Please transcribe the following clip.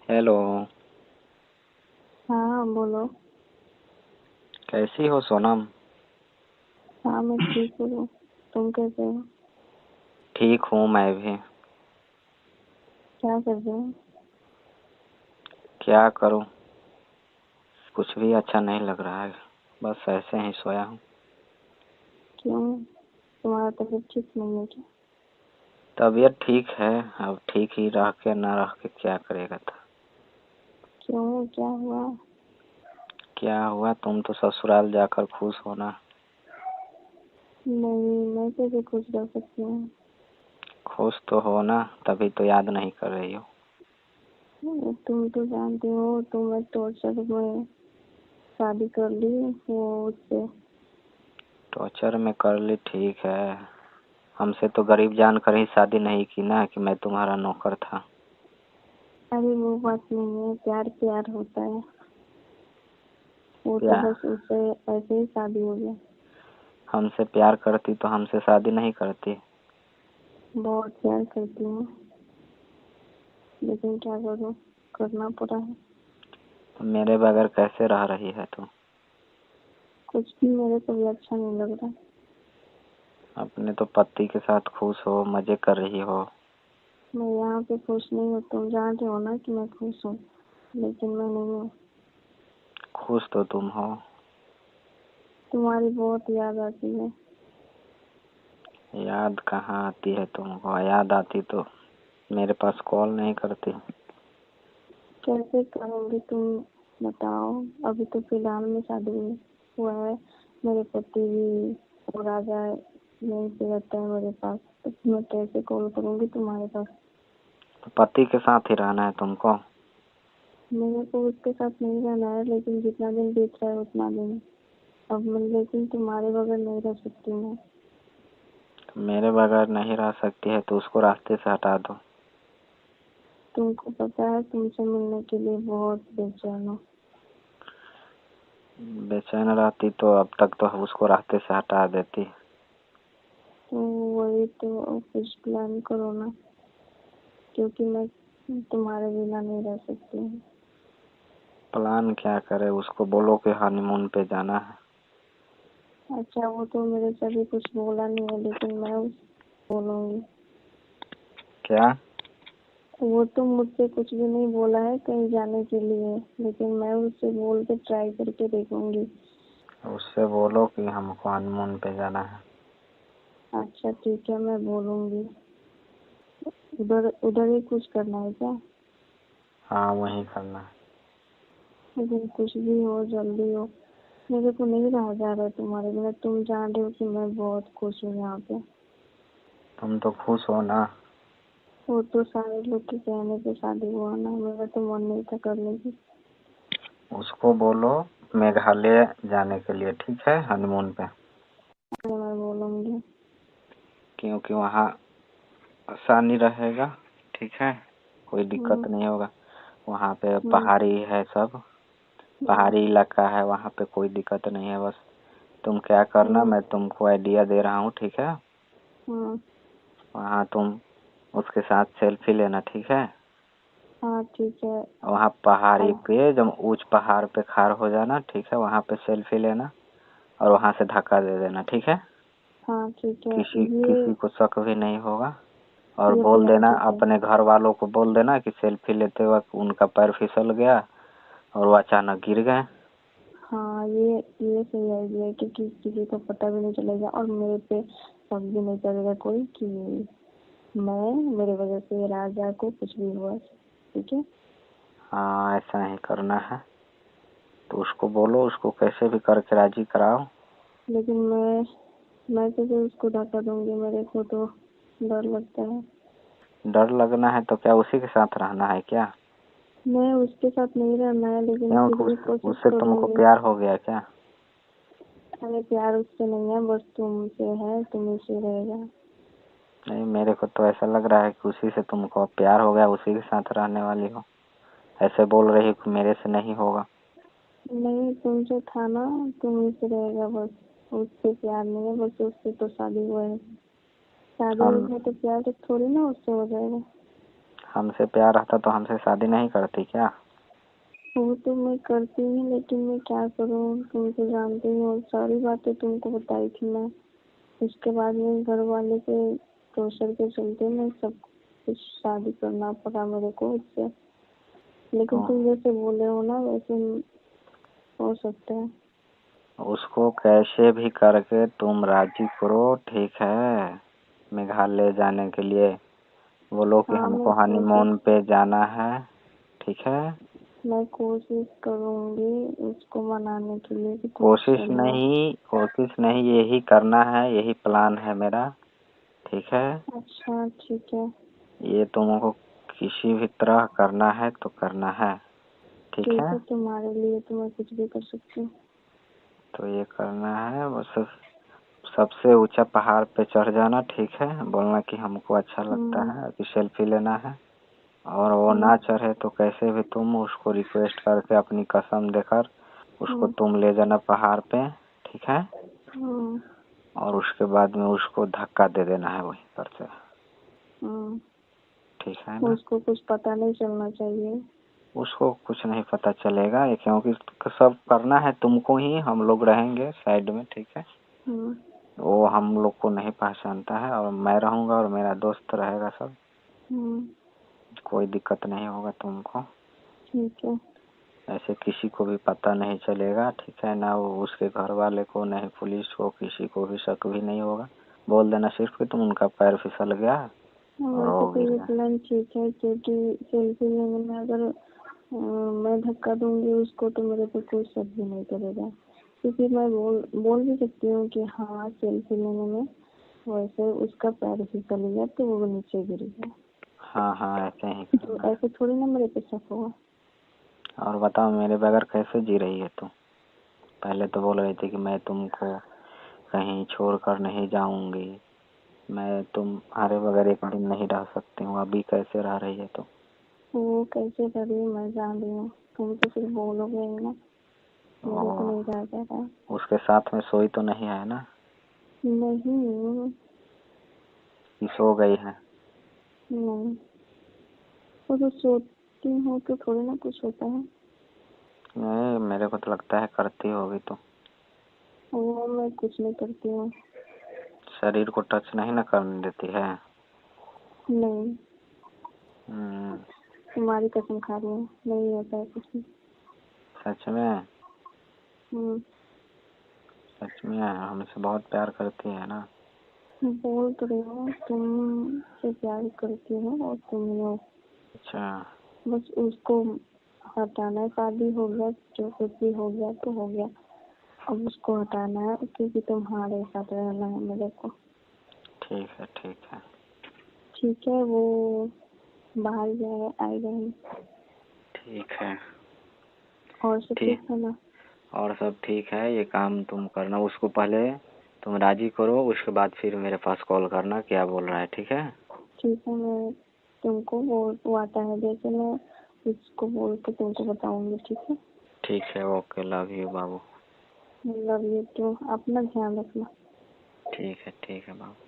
Hello. हाँ बोलो। कैसी हो सोनम? हाँ मैं ठीक हूँ। तुम कैसे हो? ठीक हूँ मैं भी। क्या कर रहे हो? क्या करूँ, कुछ भी अच्छा नहीं लग रहा है, बस ऐसे ही सोया हूँ। क्यों? तुम्हारा तबीयत ठीक नहीं है क्या? तबीयत ठीक है, अब ठीक ही रह के न रह के क्या करेगा था। क्यों, क्या हुआ? क्या हुआ, तुम तो ससुराल जाकर खुश हो ना। नहीं, मैं कैसे खुश रह सकती हूँ? खुश तो हो ना, तभी तो याद नहीं कर रही हो। तुम तो जानते हो, तुम्हें टॉर्चर में शादी कर ली वो उससे। टॉर्चर में कर ली ठीक है, हमसे तो गरीब जानकर ही शादी नहीं की ना कि मैं तुम्हारा नौकर था। अरे वो बात नहीं है, प्यार प्यार होता है। वो तो क्या बस उससे ऐसे ही शादी हो गया। हमसे प्यार करती तो हमसे शादी नहीं करती? बहुत प्यार करती हूँ, लेकिन क्या करूँ, करना पड़ा है। तो मेरे बगैर कैसे रह रही है तू? कुछ भी मेरे को भी अच्छा नहीं लग रहा। अपने तो पति के साथ खुश हो, मजे कर रही हो। मैं यहाँ पे खुश नहीं हूँ, तुम जानते हो ना कि मैं खुश हूँ, लेकिन मैं नहीं हूँ। खुश तो तुम हो। तुम्हारी बहुत याद आती है। याद कहाँ आती है तुमको, याद आती तो मेरे पास कॉल नहीं करती। कैसे करूँगी तुम बताओ। अभी तो फिलहाल में शादी हुआ है, मेरे पति भी वो राजा यहीं पे रहता है मेरे पास, तो मैं कैसे कॉल करूँगी तुम्हारे पास? तो पति के साथ ही रहना है तुमको? मेरे को उसके साथ नहीं रहना है, लेकिन जितना दिन बीत रहा है उतना दिन। अब मैं लेकिन तुम्हारे बगैर नहीं रह सकती मैं। तो मेरे बगैर नहीं रह सकती है तो उसको रास्ते से हटा दो। तुमको पता है, तुमसे मिलने के लिए बहुत बेचैन हूँ। बेचैन रहती तो अब तक तो उसको रास्ते से हटा देती। तो वही तो, कुछ प्लान करो ना, क्योंकि मैं तुम्हारे बिना नहीं रह सकती हूँ। प्लान क्या करे, उसको बोलो कि हनीमून पे जाना है। अच्छा, वो तो मेरे से अभी कुछ बोला नहीं है, लेकिन मैं बोलूँगी। क्या? वो तो मुझसे कुछ भी नहीं बोला है कहीं जाने के लिए, लेकिन मैं उससे बोल के ट्राई करके देखूंगी। उससे बोलो कि हमको हनीमून पे जाना है। अच्छा ठीक है, मैं बोलूँगी। उधर उधर ही कुछ करना है क्या? हाँ वही करना है। लेकिन कुछ भी हो, जल्दी हो। मेरे को नहीं रहा जा रहा है तुम्हारे बिना, तुम जान रहे हो कि मैं बहुत खुश हूँ यहाँ पे। तुम तो खुश हो ना। वो तो सारे लोग के कहने पे शादी हुआ ना, मेरा तो मन नहीं था करने की। उसको बोलो मेघालय जाने के लिए, ठीक है, हनीमून पे। मैं बोलूँगी। क्योंकि वहाँ आसानी रहेगा, ठीक है, कोई दिक्कत हम्म। नहीं होगा। वहाँ पे हम्म। पहाड़ी है सब, हम्म। पहाड़ी इलाका है, वहाँ पे कोई दिक्कत नहीं है। बस तुम क्या करना, हम्म। मैं तुमको आइडिया दे रहा हूँ, ठीक है। हम्म। वहाँ तुम उसके साथ सेल्फी लेना, ठीक है। हाँ ठीक है। वहाँ पहाड़ी अब पे जब ऊंच पहाड़ पे खड़ा हो जाना, ठीक है, वहाँ पे सेल्फी लेना और वहाँ से धक्का दे देना, ठीक है। हाँ ठीक है। किसी ये किसी को शक भी नहीं होगा। और ये बोल प्लान देना, ठीक है। अपने घर वालों को बोल देना कि सेल्फी लेते वक्त उनका पैर फिसल गया और वो अचानक गिर गए। हाँ ये सही आइडिया है, क्योंकि किसी को पता भी नहीं चलेगा और मेरे पे शक भी नहीं करेगा कोई कि मैं, मेरे वजह से राजा को कुछ भी हुआ। ठीक है। हाँ ऐसा ही करना है। तो उसको बोलो, उसको कैसे भी करके राजी कराओ। लेकिन मैं कैसे उसको धक्का दूंगी, मेरे को तो डर लगता है। डर लगना है तो क्या उसी के साथ रहना है क्या? मैं उसके साथ नहीं रहना है, लेकिन क्यों, फिर भी कोशिश उससे तुमको करूंगी। प्यार हो गया क्या? अरे प्यार उससे नहीं है, बस तुमसे है, तुम्ही से रहेगा। नहीं, मेरे को तो ऐसा लग रहा है कि उसी से तुमको प्यार हो गया, उसी के साथ रहने वाली हो। ऐसे बोल रही हो कि मेरे से नहीं होगा। नहीं, तुमसे था ना, तुम्ही से रहेगा बस। उससे प्यार नहीं है, बस उससे तो शादी हुआ है। शादी हो हम गया तो प्यार तो थोड़ी ना उससे हो जाएगा। हमसे प्यार रहता तो हमसे शादी नहीं करती क्या? वो तो मैं करती हूँ, लेकिन मैं क्या करूँ, तुम तो जानते ही हो, सारी बातें तुमको बताई थी मैं। उसके बाद में घर वाले के प्रेशर के चलते मैं सब कुछ शादी करना पड़ा मेरे को उससे। लेकिन तो तुम जैसे बोले हो ना, वैसे हो सकता है। उसको कैसे भी करके तुम राजी करो, ठीक है, मेघालय जाने के लिए। बोलो कि हाँ, हमको हनीमून पे जाना है, ठीक है। मैं कोशिश करूंगी उसको मनाने के लिए कि तुम चलो। कोशिश नहीं, यही करना है, यही प्लान है मेरा, ठीक है। अच्छा, ठीक है। ये तुमको किसी भी तरह करना है तो करना है, ठीक ठीक है। है, तुम्हारे लिए तो मैं कुछ भी कर सकती हूँ। तो ये करना है बस, सबसे ऊंचा पहाड़ पे चढ़ जाना, ठीक है। बोलना कि हमको अच्छा लगता है, कि सेल्फी लेना है। और वो ना चढ़े तो कैसे भी तुम उसको रिक्वेस्ट करके अपनी कसम देकर उसको तुम ले जाना पहाड़ पे, ठीक है। और उसके बाद में उसको धक्का दे देना है वहीं पर से, ठीक है ना। उसको कुछ पता नहीं चलना चाहिए। उसको कुछ नहीं पता चलेगा, ये क्योंकि सब करना है तुमको ही, हम लोग रहेंगे साइड में, ठीक है। वो हम लोग को नहीं पहचानता है, और मैं रहूंगा और मेरा दोस्त रहेगा सब। कोई दिक्कत नहीं होगा तुमको, ठीक है। ऐसे किसी को भी पता नहीं चलेगा, ठीक है ना। वो उसके घर वाले को, नहीं पुलिस को, किसी को भी शक भी नहीं होगा। बोल देना सिर्फ कि तुम उनका पैर फिसल गया और वैसे वो तो गिर ये गया। प्लान ठीक है, क्योंकि सेल्फी लेने में अगर मैं धक्का दूंगी उसको तो मेरे पे कोई शक भी नहीं करेगा। क्योंकि मैं बोल भी सकती हूँ कि हाँ, सेल्फी लेने में वैसे उसका पैर फिसल गया तो वो नीचे गिर गया। हाँ हाँ, ऐसे ही तो करना। ऐसे थोड़ी ना मेरे पे शक होगा। और बताओ, मेरे बगैर कैसे जी रही है तू? पहले तो बोल रही थी कि मैं तुमको कहीं छोड़कर नहीं जाऊंगी, मैं तुम्हारे बगैर एक दिन नहीं रह सकती हूँ। अभी कैसे रह रही है तू? वो कैसे कर रही है मैं जान रही हूँ, तुम तो सिर्फ बोलोगे ही ना, मेरे को नहीं रहा जाता। उसके साथ में सोई तो नहीं है ना? नहीं कि सो गई है? नहीं, वो तो सोती हूँ तो थोड़ी ना कुछ होता है। नहीं, मेरे को तो लगता है करती होगी तो। वो मैं कुछ नहीं करती हूँ। शरीर को टच नहीं ना करने देती है? नहीं, हम्म। तुम्हारी कसम खा रही हूँ, नहीं होता है कुछ नहीं। सच में? हम्म, सच में हमसे बहुत प्यार करती है ना? बोल तो रही हूँ तुम से प्यार करती हूँ और तुम लोग। अच्छा। बस उसको हटाना है, शादी हो गया, जो कुछ भी हो गया तो हो गया, अब उसको हटाना है, क्योंकि तुम्हारे साथ रहना है मेरे को। ठीक है, ठीक है। ठीक है, वो बाहर जाए आएगा ही। ठीक है। और सब ठीक। ठीक है ना? और सब ठीक है, ये काम तुम करना, उसको पहले तुम राजी करो, उसके बाद फिर मेरे पास कॉल करना क्या बोल रहा है, ठीक है। ठीक है, मैं तुमको वो आता है जैसे मैं उसको बोल के तुमको बताऊंगी, ठीक है। ठीक है, ओके, लव यू बाबू। लव यू टू, अपना ध्यान रखना। ठीक है बाबू।